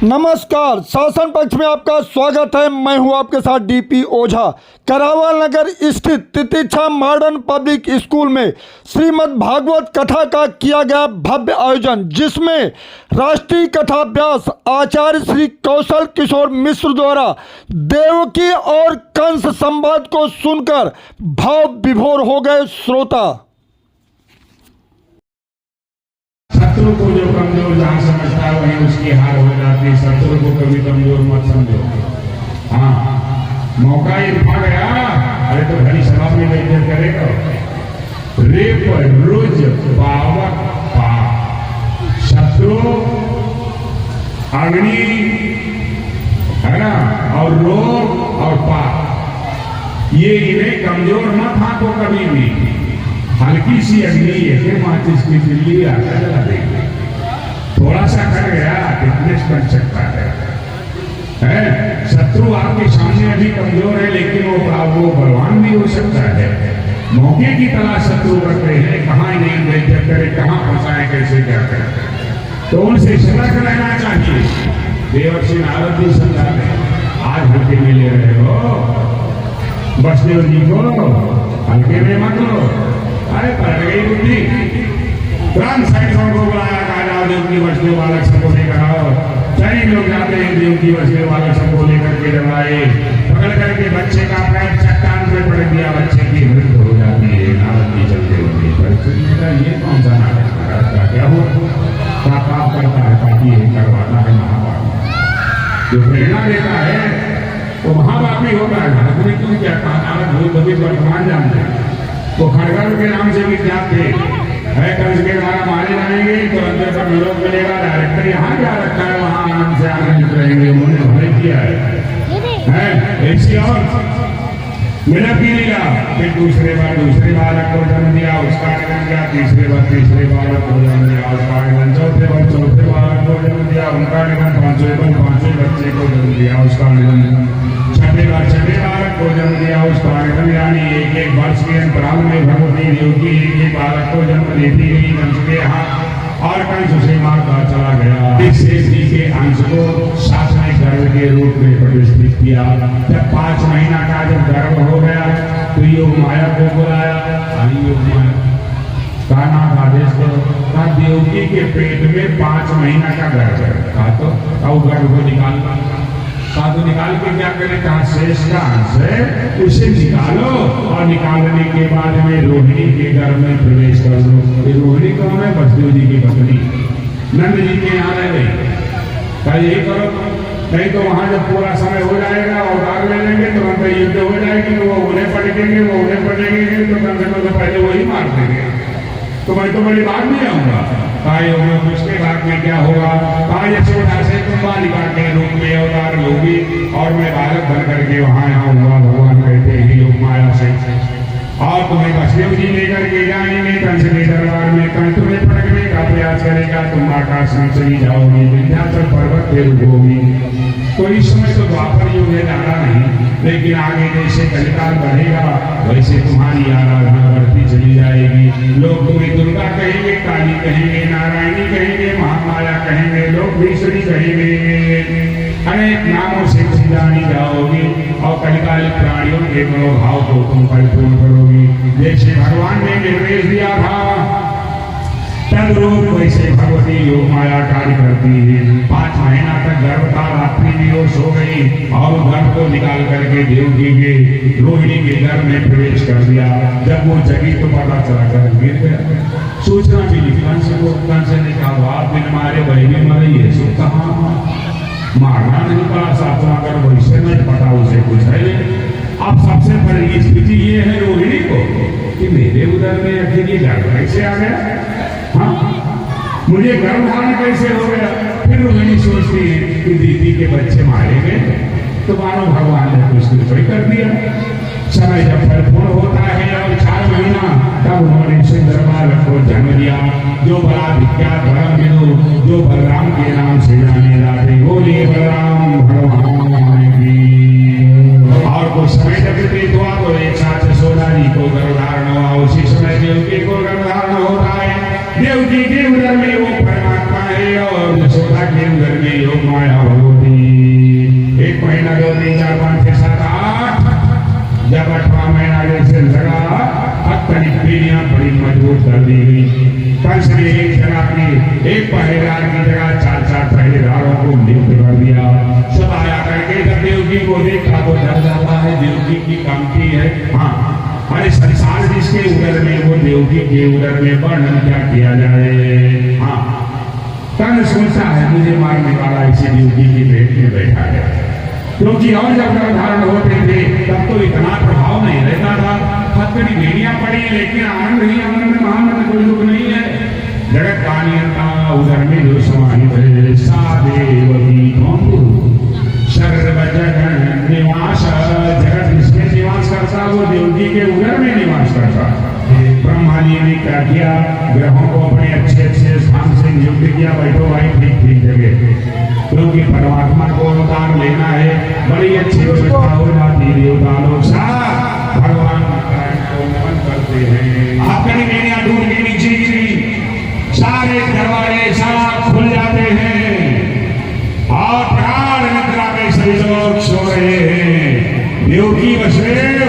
नमस्कार, शासन पक्ष में आपका स्वागत है। मैं हूं आपके साथ डीपी ओझा। करावल नगर स्थित तितिक्षा मॉडर्न पब्लिक स्कूल में श्रीमद् भागवत कथा का किया गया भव्य आयोजन, जिसमें राष्ट्रीय कथा व्यास आचार्य श्री कौशल किशोर मिश्र द्वारा देवकी और कंस संवाद को सुनकर भाव विभोर हो गए श्रोता। शत्रु को जो कमजोर जहाँ समझता है वहीं उसकी हार हो जाती है। शत्रु को कभी कमजोर मत समझो। हाँ, मौका ही पा गया, अरे तो घड़ी सभा में बेइज्जत करेगा। रेप रुज पावक पा, शत्रु अग्नि है ना, और रोग और पाप, ये इन्हें कमजोर मत हाथों कभी भी। हल्की सी अग्नि है, माचिस की तिल्ली आकर जला देंगे। थोड़ा सा कर गया कितने बन सकता है? शत्रु आपके सामने अभी कमजोर है, लेकिन वो बलवान भी हो सकता है। मौके की तलाश शत्रु करते हैं, कहाँ नहीं बेइज्जत करे, कहाँ फंसाए, कैसे क्या करे। तो उनसे सतर्क रहना चाहिए। देवर्षि नारद जी समझाते आज हल्के में ले रहे हो, वसुदेव जी को हल्के में मत लो। अरे पर गई बुद्धि, तुरंत सैनिकों को बुलाया, कहा जाओ देवकी वसुदेव बालक सबको लेकर आओ। सैनिक लोग जाते हैं, देवकी वसुदेव बालक सबको लेकर के जब आए, पकड़ करके बच्चे का पैर चट्टान पे पड़ दिया, बच्चे की मृत्यु हो जाती है। नारद जी चलते हुए ये कौन सा नाटक महाराज का क्या हुआ? पाप करता है ताकि करवाता है महापाप, जो प्रेरणा देता है वो महापापी होता है। भारत में क्यों क्या कहा? नारद भूत कभी वर्तमान जानते हैं, वो खड़गर के नाम से विख्यात थे। कंस के द्वारा मारे जाएंगे तो अंदर पर विरोध मिलेगा, डायरेक्टर यहाँ क्या रखा है वहाँ आनंद से आनंदित रहेंगे। उन्होंने भय किया है ऐसी और मिला पी लिया। फिर दूसरे बालक को जन्म दिया, उसका जन्म दिया। तीसरे बालक को जन्म दिया, उसका निधन। चौथे बालक को जन्म दिया, उनका निधन। पांचवें बच्चे को जन्म दिया, उसका निधन। छठे बालक को जन्म दिया, उसका निधन। यानी एक वर्ष के अंतराल में भगवती देवकी एक बालक को जन्म देती गई कंस के यहाँ, और कंस उसे मारता चला गया। शेष जी के अंश को शासनिक गर्भ के रूप में प्रतिष्ठित किया। जब 5 महीना का जब गर्भ हो गया तो योग माया को बुलाया। योग माया का नाम आदेश करो। देवकी के पेट में 5 महीना का गर्भ है, कहा तो गर्भ को निकालना। साधु निकाल के क्या करें? कहा शेष का अंश है उसे निकालो, और निकालने के बाद में रोहिणी के घर में प्रवेश कर दो। ये रोहिणी कौन है? वसुदेव जी की पत्नी, नंद जी के यहाँ रह गई। कहा यही करो, नहीं तो वहां जब पूरा समय हो जाएगा अवतार ले लेंगे, तुरंत युद्ध हो जाएगी, तो वो उन्हें पटकेंगे, वो उन्हें पटेंगे, तो कम से कम पहले वही मार देंगे। तो मैं तो बड़ी बात नहीं आऊंगा। उसके बाद में क्या होगा? यशोदा से तुम बालिका के रूप में अवतार लोगी, और मैं बालक बन करके वहां आऊंगा। भगवान कहते हैं योग माया से, और तुम्हें वसुदेव जी लेकर के जाएंगे कंस के दरबार में। कंस तुम्हें पटकने का प्रयास करेगा, तुम आकाश में चली जाओगी, विंध्याचल पर्वत पे रुकोगी। तो इस समय तो द्वापर युग है, जाना नहीं, लेकिन आगे जैसे कलिकाल बढ़ेगा वैसे तुम्हारी आराधना बढ़ती चली जाएगी। लोग तुम्हें दुर्गा कहेंगे, काली कहेंगे, नारायणी कहेंगे, महामाया कहेंगे, लोग भीषणी कहेंगे, अनेक नामों से तुम जानी जाओगी, और कलिकाल प्राणियों के मनोभाव को तुम परिपूर्ण करोगी। जैसे भगवान ने निर्देश दिया था तद्रूप वैसे भगवती योग माया कार्य करती है। 5 महीना तक गर्भ था, रात्रि भी वो सो गई, और गर्भ को निकाल करके देवकी के रोहिणी के घर में प्रवेश कर दिया। जब वो जगी तो पता चला कर गिर गया। सूचना मिली कंस को। कंस ने कहा आप बिन मारे वही भी मरी है, सो कहा मारना नहीं पड़ा, साधना कर वैसे नहीं पता उसे कुछ है। अब सबसे बड़ी स्थिति ये है रोहिणी को कि मेरे उधर में अकेले गर्भ कैसे आ गया, हाँ मुझे गर्भ धारण कैसे हो गया। फिर रोहिणी सोचती है कि दीदी के बच्चे मारे गए तो मानो भगवान ने कुछ कर दिया। समय जब परिपूर्ण होता है और दिया। जो बड़ा विख्यात धर्म बिंदु जो बलराम के नाम से जाने जाते, बोलिए बलराम भगवान की। और कुछ समय जब व्यतीत हुआ तो एक साथ यशोदा जी को गर्भधारण हुआ। उसी समय देवकी को गर्भधारण होता है। देवकी के उदर में वो परमात्मा है और यशोदा के उदर में योग माया भगवती। 1 महीना 2 3 4 5 6 7 8 जब 8वां महीना जैसे लगा अपनी पीढ़ियां बड़ी मजबूत कर दी गई। कंस ने एक जगह की एक पहरेदार की जगह 4 पहरेदारों को नियुक्त कर दिया। सब आया करके जब देवकी को देखा तो डर जाता है, देवकी की कामती है। हाँ, अरे संसार जिसके उदर में वो देवकी के उदर में वर्णन क्या किया जाए। हाँ, कंस सोचता है मुझे मारने वाला इसी देवकी की पेट में बैठा है, क्योंकि और जब गर्भधारण होते थे तब तो इतना प्रभाव नहीं रहता था। हथकड़ी भेड़ियां पड़ी लेकिन आनंद ही आनंद में महानंद कोई दुख नहीं है। जगत का नियंता उदर में जो समाहित है सा देवकी सर्वजगन निवास। जगत जिसमें निवास करता वो देवकी के उदर में निवास करता। ब्रह्मा जी ने क्या किया, ग्रहों को अपने अच्छे अच्छे स्थान से नियुक्त किया। बैठो भाई ठीक जगह, क्योंकि परमात्मा को अवतार लेना है। बड़ी अच्छी व्यवस्था हो जाती। देवता लोग साथ भगवान को नमन करते हैं। आपकी मेरियां दूर के नीचे गिरी, सारे दरवाजे सब खुल जाते हैं और प्राण निद्रा में सभी लोग सो रहे हैं। देवकी वसुदेव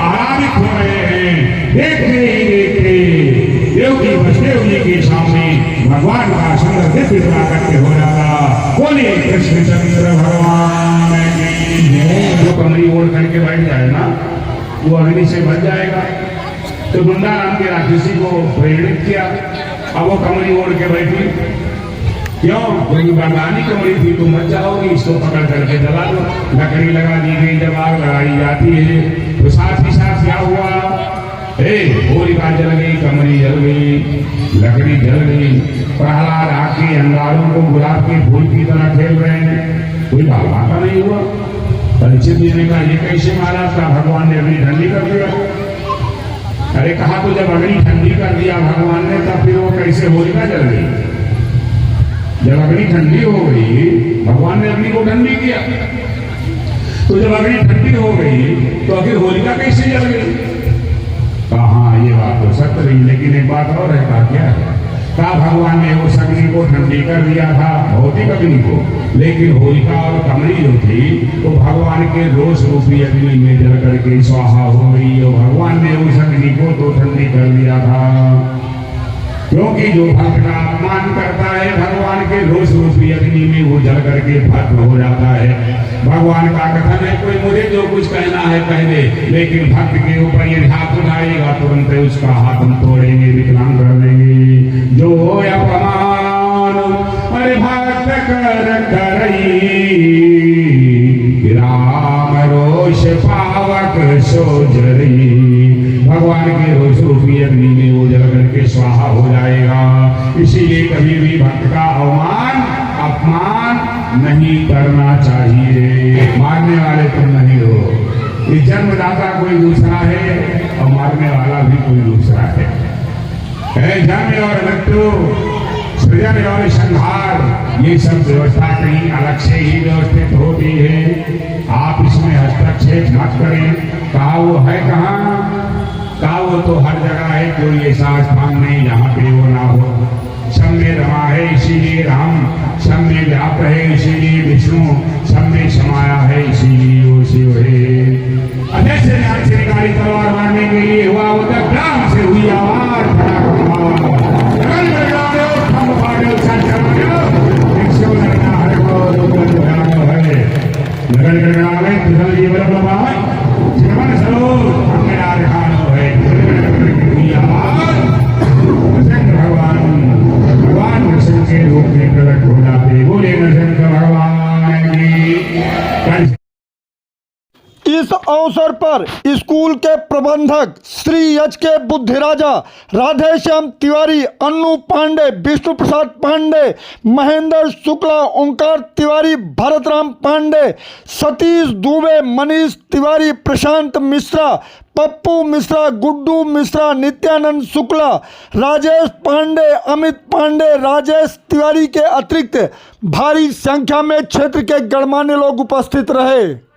आरामित हो रहे हैं। देखते ही देखते देवकी वसुदेव जी के सामने भगवान का सुंदर दिव्य प्राकट्य हो जाता। बोलिए कृष्णचंद्र भगवान की। जो कमरी ओढ़ करके बैठ जाए ना वो अग्नि से बच जाएगा। तो गुंडा नाम के राक्षसी को प्रेरित किया। अब वो कमरी ओढ़ के बैठी, क्यों? क्योंकि बरदानी कमरी थी, तुम मत जाओगी, इसको पकड़ करके जला दो। लकड़ी लगा दी गई, जब आग लगाई जाती है तो साथ ही साथ क्या हुआ, होलिका जल गई, कमरी जल गई, लकड़ी जल गई। प्रहलाद आके अंगारों को गुलाब के फूल की तरह खेल रहे हैं, कोई भावना नहीं हुआ। परिचित देने का ये कैसे महाराज का भगवान ने अग्नि ठंडी कर दिया। अरे कहा तो जब अग्नि ठंडी कर दिया भगवान ने तब फिर वो कैसे होलिका जल गई। जब अग्नि ठंडी हो गई भगवान ने अग्नि को ठंडी किया, तो जब अग्नि ठंडी हो गई तो आखिर होलिका कैसे जल गई। कहा ये बात तो सत्य रही, लेकिन एक बात और है। कहा क्या है? कहा भगवान ने उस अग्नि को ठंडी कर दिया था, भौतिक अग्नि को, लेकिन होलिका और कमरी जो थी वो भगवान के रोष रूपी अग्नि में जल करके स्वाहा हो गई। और भगवान ने उस अग्नि को तो ठंडी कर दिया था, क्योंकि जो भक्त का अपमान करता है भगवान के रोष रूपी अग्नि में वो जल करके भस्म हो जाता है। भगवान का कथन है, कोई मुझे जो कुछ कहना है कह दे, लेकिन भक्त के ऊपर ये हाथ उठाएगा तुरंत उसका हाथ हम तोड़ेंगे, विकलांग कर देंगे। जो अपमान अरे भक्त कर करई, राम रोष पावक सोजरी। भगवान के रोष रूपी अग्नि में वो जल करके स्वाहा हो जाएगा। इसीलिए कभी भी भक्त का अवमान अपमान नहीं करना चाहिए। मारने वाले तुम नहीं हो, ये जन्मदाता कोई दूसरा है और मारने वाला भी कोई दूसरा है। जन्म और मृत्यु, सृजन और संहार, ये सब व्यवस्था कहीं अलग से ही व्यवस्थित होती है। आप इसमें हस्तक्षेप मत करें। कहा वो है कहाँ? कहा वो तो हर जगह है, कोई ऐसा स्थान नहीं जहाँ पे वो ना हो। सब में रमा है इसीलिए राम, सब में व्याप है इसीलिए विष्णु, सब में समाया है इसीलिए वो शिव है। अजय ध्यान से निकाली तलवार मारने के लिए हुआ वो तक ग्राम से हुई आवाज, भगवान कृष्ण के रूप में प्रकट हो जाते। बोले नरसिंह भगवान की। इस अवसर पर स्कूल के प्रबंधक श्री एच के बुद्धिराजा, राधेश्याम तिवारी, अन्नू पांडे, विष्णु प्रसाद पांडे, महेंद्र शुक्ला, ओंकार तिवारी, भरतराम पांडे, सतीश दुबे, मनीष तिवारी, प्रशांत मिश्रा, पप्पू मिश्रा, गुड्डू मिश्रा, नित्यानंद शुक्ला, राजेश पांडे, अमित पांडे, राजेश तिवारी के अतिरिक्त भारी संख्या में क्षेत्र के गणमान्य लोग उपस्थित रहे।